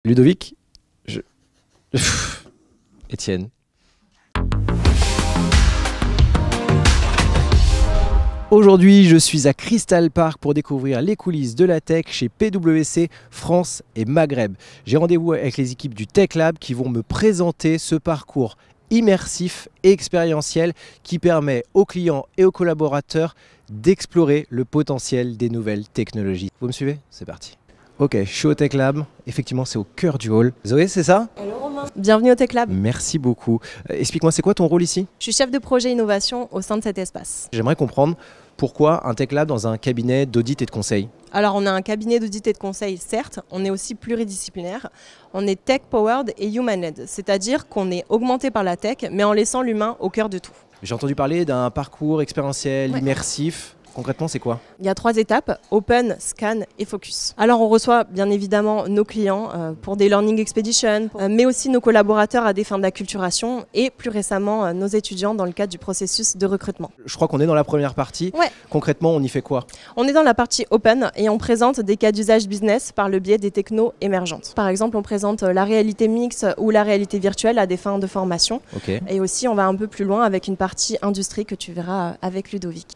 Ludovic, Étienne. Aujourd'hui, je suis à Crystal Park pour découvrir les coulisses de la tech chez PwC France et Maghreb. J'ai rendez-vous avec les équipes du Tech Lab qui vont me présenter ce parcours immersif et expérientiel qui permet aux clients et aux collaborateurs d'explorer le potentiel des nouvelles technologies. Vous me suivez? C'est parti. Ok, je suis au Tech Lab. Effectivement, c'est au cœur du hall. Zoé, c'est ça? Hello Romain. Bienvenue au Tech Lab. Merci beaucoup. Explique-moi, c'est quoi ton rôle ici? Je suis chef de projet innovation au sein de cet espace. J'aimerais comprendre pourquoi un Tech Lab dans un cabinet d'audit et de conseil. Alors on a un cabinet d'audit et de conseil, certes, on est aussi pluridisciplinaire. On est tech-powered et human-led, c'est-à-dire qu'on est augmenté par la tech, mais en laissant l'humain au cœur de tout. J'ai entendu parler d'un parcours expérientiel, immersif. Concrètement, c'est quoi? Il y a 3 étapes, Open, Scan et Focus. Alors on reçoit bien évidemment nos clients pour des Learning Expeditions, mais aussi nos collaborateurs à des fins d'acculturation et plus récemment nos étudiants dans le cadre du processus de recrutement. Je crois qu'on est dans la première partie. Ouais. Concrètement, on y fait quoi? On est dans la partie Open et on présente des cas d'usage business par le biais des technos émergentes. Par exemple, on présente la réalité mixte ou la réalité virtuelle à des fins de formation. Okay. Et aussi, on va un peu plus loin avec une partie industrie que tu verras avec Ludovic.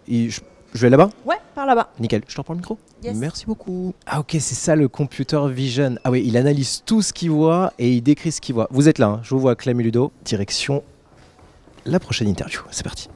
Je vais là-bas? Ouais, par là-bas. Nickel. Je te reprends le micro? Yes. Merci beaucoup. Ah ok, c'est ça le computer vision. Ah oui, il analyse tout ce qu'il voit et il décrit ce qu'il voit. Vous êtes là, hein. Je vous vois, Clem et Ludo. Direction la prochaine interview. C'est parti.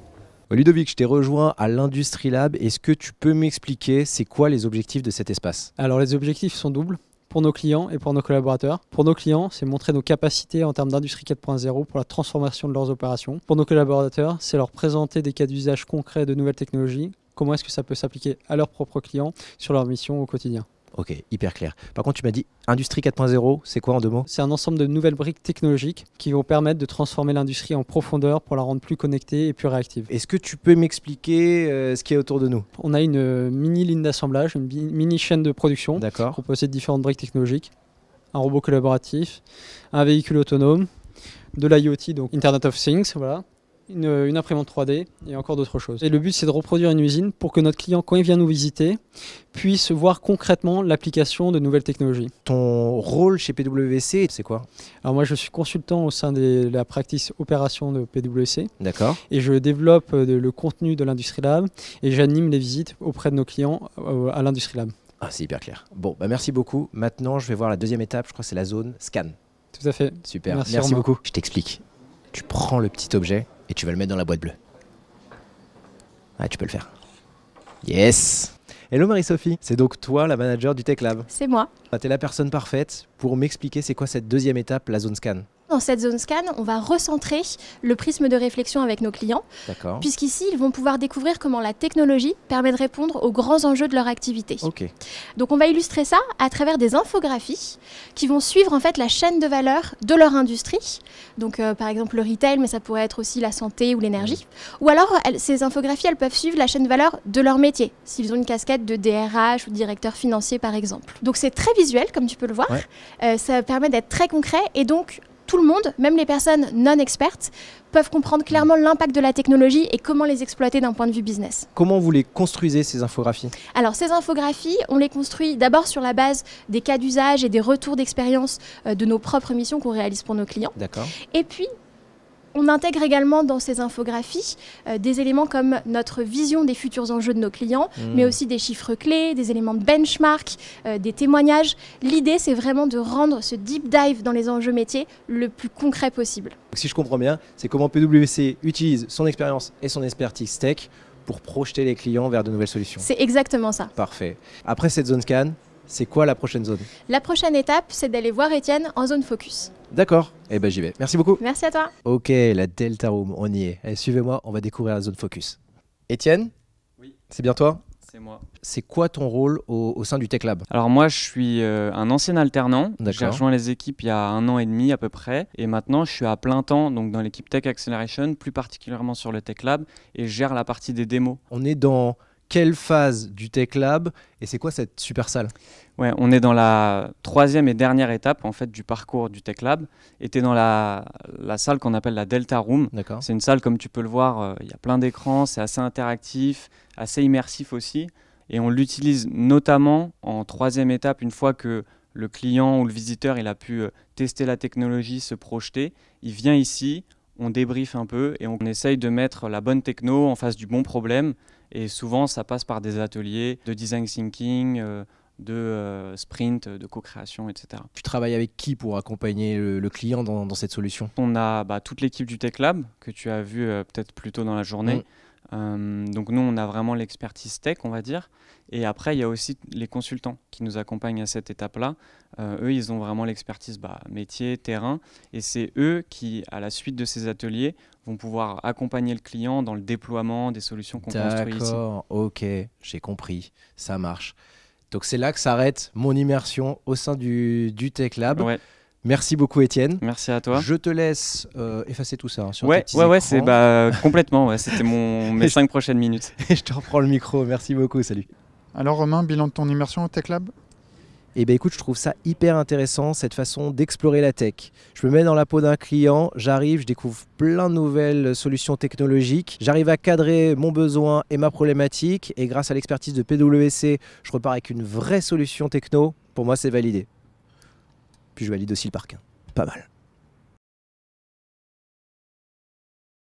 Ludovic, je t'ai rejoint à l'Industrie Lab. Est-ce que tu peux m'expliquer c'est quoi les objectifs de cet espace? Alors les objectifs sont doubles pour nos clients et pour nos collaborateurs. Pour nos clients, c'est montrer nos capacités en termes d'industrie 4.0 pour la transformation de leurs opérations. Pour nos collaborateurs, c'est leur présenter des cas d'usage concrets de nouvelles technologies. Comment est-ce que ça peut s'appliquer à leurs propres clients sur leur mission au quotidien. Ok, hyper clair. Par contre, tu m'as dit Industrie 4.0, c'est quoi en 2 mots? C'est un ensemble de nouvelles briques technologiques qui vont permettre de transformer l'industrie en profondeur pour la rendre plus connectée et plus réactive. Est-ce que tu peux m'expliquer ce qui est autour de nous? On a une mini ligne d'assemblage, une mini chaîne de production composée de différentes briques technologiques, un robot collaboratif, un véhicule autonome, de l'IoT, donc Internet of Things, voilà. Une imprimante 3D et encore d'autres choses. Et le but, c'est de reproduire une usine pour que notre client, quand il vient nous visiter, puisse voir concrètement l'application de nouvelles technologies. Ton rôle chez PwC, c'est quoi? Alors moi, je suis consultant au sein de la practice opération de PwC. D'accord. Et je développe le contenu de l'Industrie Lab et j'anime les visites auprès de nos clients à l'Industrie Lab. Ah, c'est hyper clair. Bon, merci beaucoup. Maintenant, je vais voir la deuxième étape. Je crois que c'est la zone scan. Tout à fait. Super. Merci beaucoup. Je t'explique. Tu prends le petit objet et tu vas le mettre dans la boîte bleue. Ouais, tu peux le faire. Yes! Hello Marie-Sophie, c'est donc toi la manager du Tech Lab. C'est moi. T'es la personne parfaite pour m'expliquer c'est quoi cette deuxième étape, la zone scan. Dans cette zone scan, on va recentrer le prisme de réflexion avec nos clients, puisqu'ici, ils vont pouvoir découvrir comment la technologie permet de répondre aux grands enjeux de leur activité. Okay. Donc on va illustrer ça à travers des infographies qui vont suivre en fait la chaîne de valeur de leur industrie. Donc par exemple le retail, mais ça pourrait être aussi la santé ou l'énergie. Ou alors ces infographies, elles peuvent suivre la chaîne de valeur de leur métier, s'ils ont une casquette de DRH ou de directeur financier par exemple. Donc c'est très visuel, comme tu peux le voir. Ouais. Ça permet d'être très concret et donc tout le monde, même les personnes non expertes, peuvent comprendre clairement l'impact de la technologie et comment les exploiter d'un point de vue business. Comment vous les construisez, ces infographies? Alors, ces infographies, on les construit d'abord sur la base des cas d'usage et des retours d'expérience de nos propres missions qu'on réalise pour nos clients. D'accord. Et puis, on intègre également dans ces infographies des éléments comme notre vision des futurs enjeux de nos clients, mais aussi des chiffres clés, des éléments de benchmark, des témoignages. L'idée, c'est vraiment de rendre ce deep dive dans les enjeux métiers le plus concret possible. Donc, si je comprends bien, c'est comment PwC utilise son expérience et son expertise tech pour projeter les clients vers de nouvelles solutions. C'est exactement ça. Parfait. Après cette zone scan, c'est quoi la prochaine zone? La prochaine étape, c'est d'aller voir Étienne en zone focus. D'accord, eh ben j'y vais. Merci beaucoup. Merci à toi. Ok, la Delta Room, on y est. Allez, suivez-moi, on va découvrir la zone focus. Étienne? Oui. C'est bien toi? C'est moi. C'est quoi ton rôle au sein du Tech Lab? Alors moi, je suis un ancien alternant. D'accord. J'ai rejoint les équipes il y a 1 an et demi à peu près. Et maintenant, je suis à plein temps donc dans l'équipe Tech Acceleration, plus particulièrement sur le Tech Lab, et je gère la partie des démos. On est dans quelle phase du Tech Lab et c'est quoi cette super salle? Ouais, on est dans la 3e et dernière étape en fait du parcours du Tech Lab. Et tu es dans la salle qu'on appelle la Delta Room. D'accord. C'est une salle, comme tu peux le voir, il y a plein d'écrans, c'est assez interactif, assez immersif aussi. Et on l'utilise notamment en 3e étape, une fois que le client ou le visiteur il a pu tester la technologie, se projeter, il vient ici, on débriefe un peu et on essaye de mettre la bonne techno en face du bon problème. Et souvent, ça passe par des ateliers de design thinking, de sprint, de co-création, etc. Tu travailles avec qui pour accompagner le client dans cette solution? On a toute l'équipe du Tech Lab que tu as vu peut-être plus tôt dans la journée. Donc nous, on a vraiment l'expertise tech, on va dire. Et après, il y a aussi les consultants qui nous accompagnent à cette étape-là. Eux, ils ont vraiment l'expertise métier, terrain. Et c'est eux qui, à la suite de ces ateliers, vont pouvoir accompagner le client dans le déploiement des solutions qu'on construit ici. D'accord, ok, j'ai compris, ça marche. Donc c'est là que s'arrête mon immersion au sein du Tech Lab. Ouais. Merci beaucoup Étienne. Merci à toi. Je te laisse effacer tout ça sur tes petits écrans. Ouais, c'est complètement. Ouais, c'était mes 5 prochaines minutes. Et je te reprends le micro. Merci beaucoup. Salut. Alors Romain, bilan de ton immersion au Tech Lab? Eh bien écoute, je trouve ça hyper intéressant, cette façon d'explorer la tech. Je me mets dans la peau d'un client, j'arrive, je découvre plein de nouvelles solutions technologiques, j'arrive à cadrer mon besoin et ma problématique, et grâce à l'expertise de PwC, je repars avec une vraie solution techno. Pour moi, c'est validé. Puis je valide aussi le parking. Pas mal.